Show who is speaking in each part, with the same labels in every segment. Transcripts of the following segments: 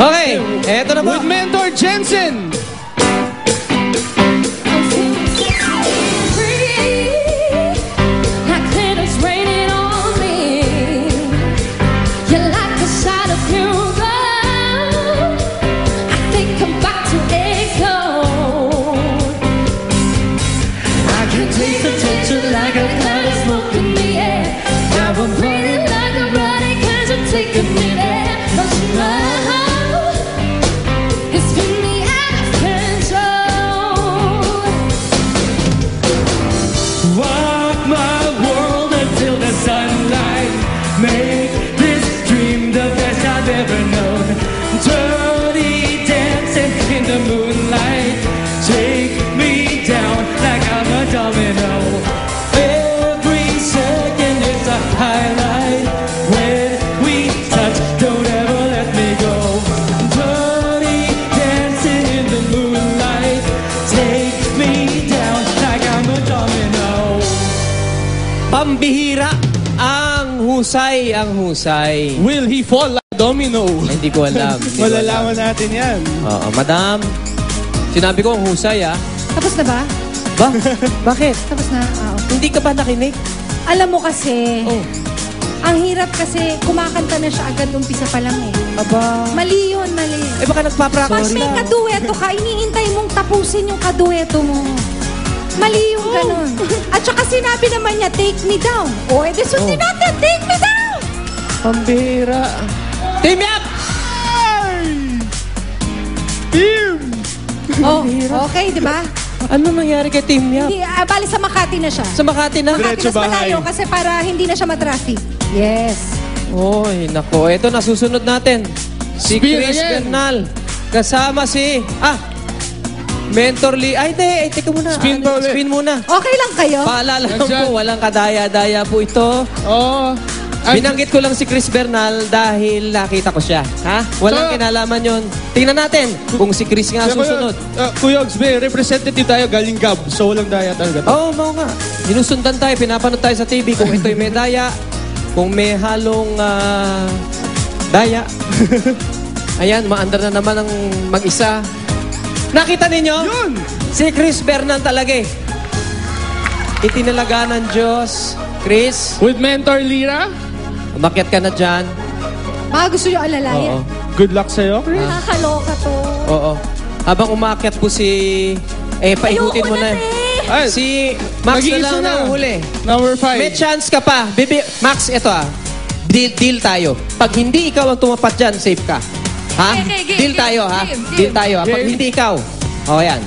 Speaker 1: Okay, eto na po.
Speaker 2: With Mentor Jensen.
Speaker 1: Pambihira ang husay.
Speaker 2: Will he fall like domino?
Speaker 1: Hindi ko alam.
Speaker 2: Malalaman natin yan.
Speaker 1: Oo, madam. Sinabi ko ang husay, ah.
Speaker 3: Tapos na ba?
Speaker 1: Ba? Bakit?
Speaker 3: Tapos na? Okay.
Speaker 1: Hindi ka ba nakinig?
Speaker 3: Alam mo kasi,
Speaker 1: Oh.
Speaker 3: ang hirap kasi kumakanta na siya agad umpisa pa lang eh.
Speaker 1: Aba.
Speaker 3: Mali yun, mali.
Speaker 1: Eh baka
Speaker 3: Pag
Speaker 1: nagpa-practice
Speaker 3: may
Speaker 1: na.
Speaker 3: kadueto ka, iniintay mong tapusin yung kadueto mo. Mali yung ganun. At saka sinabi naman niya, take me down. O, edi sundin natin, take me down!
Speaker 1: Pambihira. Team up!
Speaker 2: Team!
Speaker 3: Oh, okay, di ba?
Speaker 1: Ano nangyari kay Team Yap?
Speaker 3: Hindi, bali sa Makati na siya.
Speaker 1: Sa Makati na?
Speaker 3: Makati
Speaker 2: Diretso
Speaker 3: mas malayo
Speaker 2: bahay.
Speaker 3: kasi para hindi na siya matraffic. Yes.
Speaker 1: Oy, nako. Ito, nasusunod natin. Si
Speaker 2: Spin
Speaker 1: Chris
Speaker 2: again.
Speaker 1: Bernal. Kasama si... Mentor Lee. Ay, hindi. Teka muna.
Speaker 2: Spin pa ulit.
Speaker 1: Spin muna.
Speaker 3: Okay lang kayo?
Speaker 1: Paalala lang
Speaker 2: Nandyan.
Speaker 1: po, walang kadaya-daya po ito.
Speaker 2: Oh.
Speaker 1: Binanggit ko lang si Chris Bernal dahil nakita ko siya. Ha? Walang
Speaker 2: So-
Speaker 1: kinalaman yon. Tingnan natin kung si Chris nga susunod.
Speaker 2: Kuya Ogs, may representative tayo galing Gab. So walang daya talaga.
Speaker 1: Oo, oo nga. Sinusundan tayo, pinapanood tayo sa TV kung ito'y may daya, kung may halong daya. Ayan, maandar na naman ang mag-isa. Nakita ninyo?
Speaker 2: Yun!
Speaker 1: Si Chris Bernal talaga eh. Itinalaga ng Diyos. Chris,
Speaker 2: With Mentor Lira.
Speaker 1: umakyat ka na dyan.
Speaker 3: Baka gusto nyo alalayan.
Speaker 1: Oo.
Speaker 2: Good luck sa'yo, Chris.
Speaker 3: Nakakaloka to.
Speaker 1: Oo. Habang umakyat po si... paikutin mo
Speaker 3: Ayoko
Speaker 1: na.
Speaker 3: na,
Speaker 2: Ay,
Speaker 1: Si Max na
Speaker 2: Nag-iisa
Speaker 1: lang
Speaker 2: na.
Speaker 1: ang huli.
Speaker 2: Number 5.
Speaker 1: May chance ka pa. Max, ito Deal tayo. Pag hindi ikaw ang tumapat dyan, safe ka. Ha?
Speaker 3: Okay, game,
Speaker 1: Deal
Speaker 3: game,
Speaker 1: tayo, ha?
Speaker 3: game.
Speaker 1: Deal tayo, ha? Pag
Speaker 2: Game.
Speaker 1: hindi ikaw. O, yan.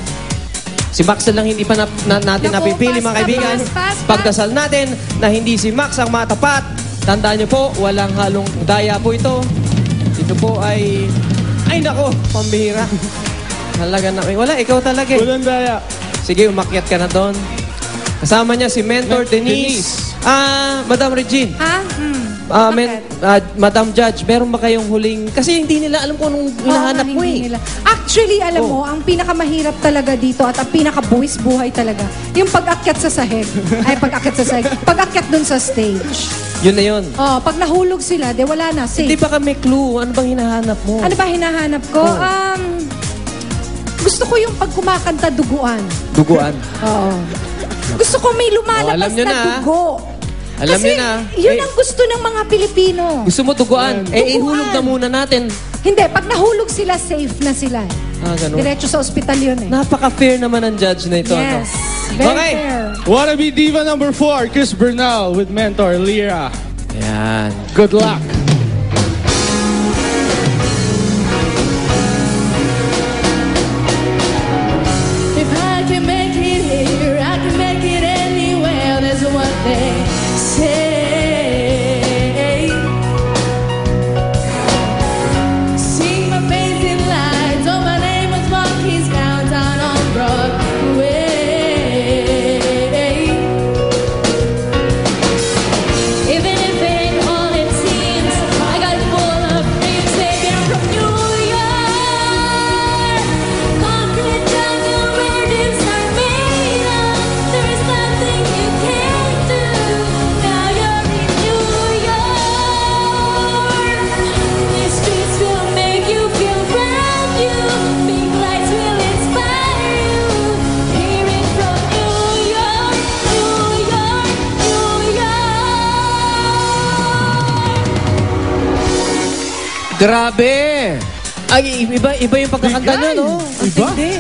Speaker 1: Si Max na lang hindi pa natin
Speaker 3: Naku,
Speaker 1: napipili,
Speaker 3: pass
Speaker 1: mga
Speaker 3: na,
Speaker 1: kaibigan.
Speaker 3: pass.
Speaker 1: Pagdasal natin na hindi si Max ang matapat. Tandaan niyo po, walang halong daya po ito. Ito po ay... Ay, nako, pambihira. Talaga na... Wala, ikaw talaga eh.
Speaker 2: Walang daya.
Speaker 1: Sige, umakyat ka na doon. Kasama niya si Mentor Denise. Madam Regine.
Speaker 3: Ha?
Speaker 1: Madam Judge, meron ba kayong huling... Kasi hindi nila alam kung anong hinahanap mo
Speaker 3: hindi
Speaker 1: eh.
Speaker 3: nila. Actually, alam mo, ang pinakamahirap talaga dito at ang pinakabuwis buhay talaga, yung pag-akyat sa sahig. Ay, pag-akyat sa sahig. Pag-akyat dun sa stage.
Speaker 1: Yun na yun.
Speaker 3: Oh, pag nahulog sila, de wala na,
Speaker 1: Hindi
Speaker 3: safe.
Speaker 1: pa kami clue. Ano bang hinahanap mo?
Speaker 3: Ano ba hinahanap ko? Gusto ko yung pag kumakanta duguan.
Speaker 1: Duguan.
Speaker 3: Oo. Gusto ko may lumalabas
Speaker 1: alam nyo
Speaker 3: na
Speaker 1: na,
Speaker 3: dugo.
Speaker 1: Alam
Speaker 3: Kasi
Speaker 1: nyo na.
Speaker 3: yun ang gusto ng mga Pilipino.
Speaker 1: Gusto mo duguan?
Speaker 3: Duguan.
Speaker 1: Ihulog na muna natin.
Speaker 3: Hindi, pag nahulog sila, safe na sila.
Speaker 1: Ganun.
Speaker 3: Diretso sa ospital yun eh.
Speaker 1: Napaka-fair naman ang judge na ito.
Speaker 3: Yes.
Speaker 1: Ano?
Speaker 3: Very
Speaker 1: Okay.
Speaker 3: fair.
Speaker 2: Wanna be Diva number 4, Chris Bernal with Mentor Lira.
Speaker 1: Yan.
Speaker 2: Good luck.
Speaker 4: If I can make it here, I can make it anywhere. That's what they say. Sing my face in lights. Oh, my name was Marquis downtown on Broadway. Even if it ain't all it seems,
Speaker 1: Grabe! Ay, iba yung pagkakanta
Speaker 2: Bigay.
Speaker 1: nyo, no? Ang
Speaker 2: Iba?
Speaker 1: tindi.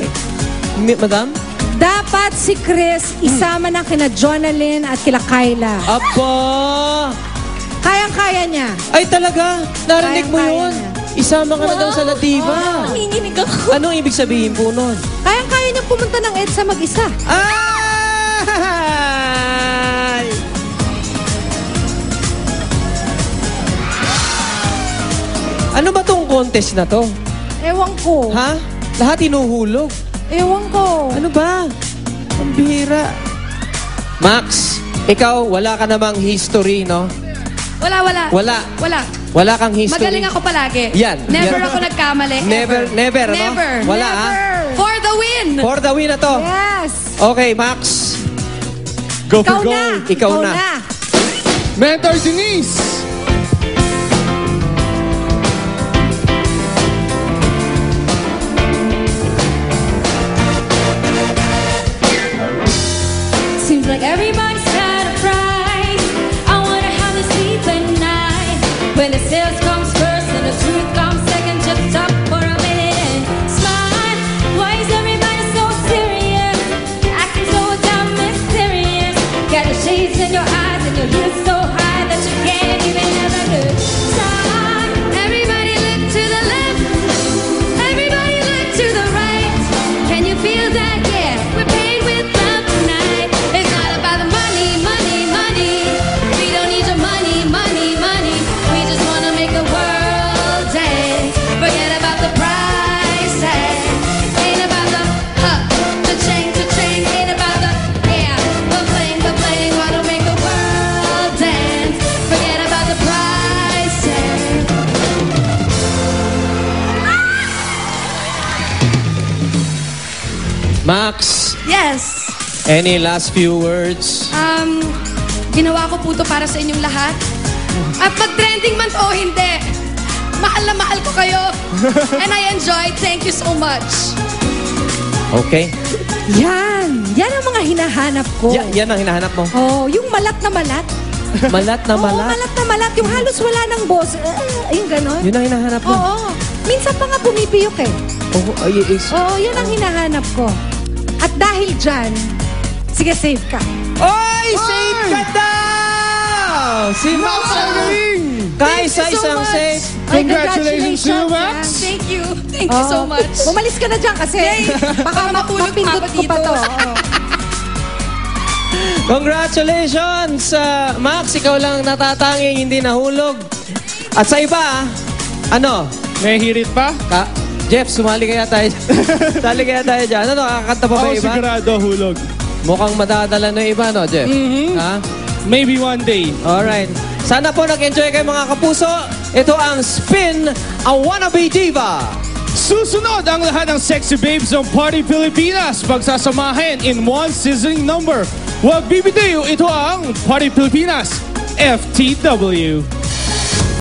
Speaker 1: Madam?
Speaker 3: Dapat si Chris isama na kina Jonalyn at kila Kyla.
Speaker 1: Aba!
Speaker 3: Kayang-kaya niya.
Speaker 1: Ay, talaga? Narinig mo
Speaker 3: Kayang-kaya
Speaker 1: yun?
Speaker 3: niya.
Speaker 1: Isama ka na daw sa Latiba.
Speaker 4: Nanginginig ako.
Speaker 1: Anong ibig sabihin po nun?
Speaker 3: Kayang-kaya niya pumunta ng EDSA mag-isa.
Speaker 1: Ay! Ano ba tong contest na to?
Speaker 3: Ewan ko.
Speaker 1: Ha? Lahat inuhulog.
Speaker 3: Ewan ko.
Speaker 1: Ano ba? Ang bihira. Max, ikaw, wala ka namang history, no?
Speaker 4: Wala.
Speaker 1: Wala kang history.
Speaker 4: Magaling ako palagi.
Speaker 1: Yan.
Speaker 4: Never
Speaker 1: Yan.
Speaker 4: ako nagkamali.
Speaker 1: Never, ano?
Speaker 4: Never.
Speaker 1: Wala, ha?
Speaker 4: For the win!
Speaker 1: For the win na to.
Speaker 3: Yes.
Speaker 1: Okay, Max.
Speaker 2: Go for
Speaker 3: Ikaw na.
Speaker 2: gold.
Speaker 1: Ikaw na.
Speaker 2: Mentor Denise.
Speaker 4: Seems like everybody's got a price. I wonder how they sleep at night. When the sales comes first and the truth comes second, just stop for a minute and smile. Why is everybody so serious? Acting so damn mysterious. Got the shades in your eyes and your heels so high that you can't even have a good time. Everybody look to the left. Everybody look to the right. Can you feel that? Yeah, we're paid with love tonight. It's not about the money. We don't need your money. We just wanna make the world dance. Forget about the price tag. Ain't about the chain. Ain't about the bling. Wanna make the world dance. Forget about the price tag.
Speaker 1: Max,
Speaker 4: Yes.
Speaker 1: any last few words?
Speaker 4: Ginawa ko po to para sa inyong lahat. At mag-trending man to o hindi, mahal na mahal ko kayo. And I enjoyed. Thank you so much.
Speaker 1: Okay.
Speaker 3: Yan. Yan ang mga hinahanap ko.
Speaker 1: Yan ang hinahanap mo.
Speaker 3: Oh, yung malat na malat.
Speaker 1: Malat na
Speaker 3: Oo,
Speaker 1: malat.
Speaker 3: malat na malat. Yung halos wala ng boss. Yung ganon.
Speaker 1: Yun ang hinahanap mo.
Speaker 3: Oo. Minsan pa nga pumipiyok eh. Oo, yan ang hinahanap ko. At dahil dyan, sige, save ka.
Speaker 1: Oy! Safe ka daw! Si Max ang
Speaker 2: Magaling.
Speaker 1: Kaysa
Speaker 4: Thank you so
Speaker 1: isang
Speaker 4: much.
Speaker 1: safe.
Speaker 2: Congratulations to you, Max.
Speaker 4: Thank you. Thank you so much.
Speaker 3: Umalis ka na dyan kasi baka
Speaker 4: matulog
Speaker 3: mapindot
Speaker 4: pa ako
Speaker 3: ko pa
Speaker 4: dito.
Speaker 3: to. Oo.
Speaker 1: Congratulations, Max. Ikaw lang natatanging hindi nahulog. At sa iba, ano?
Speaker 2: May hirit pa?
Speaker 1: Jeff, sumali kaya tayo. Sali kaya tayo dyan. Ano, kakanta pa ba
Speaker 2: Ako
Speaker 1: iba?
Speaker 2: sigurado hulog.
Speaker 1: Mukhang madadala na iba, no, Jeff? Ha?
Speaker 2: Maybe one day.
Speaker 1: Alright. Sana po nag-enjoy kayo mga kapuso. Ito ang Spin a Wannabe Diva.
Speaker 2: Susunod ang lahat ng sexy babes ng Party Pilipinas pagsasamahin in one sizzling number. Wag bibitayo, ito ang Party Pilipinas FTW.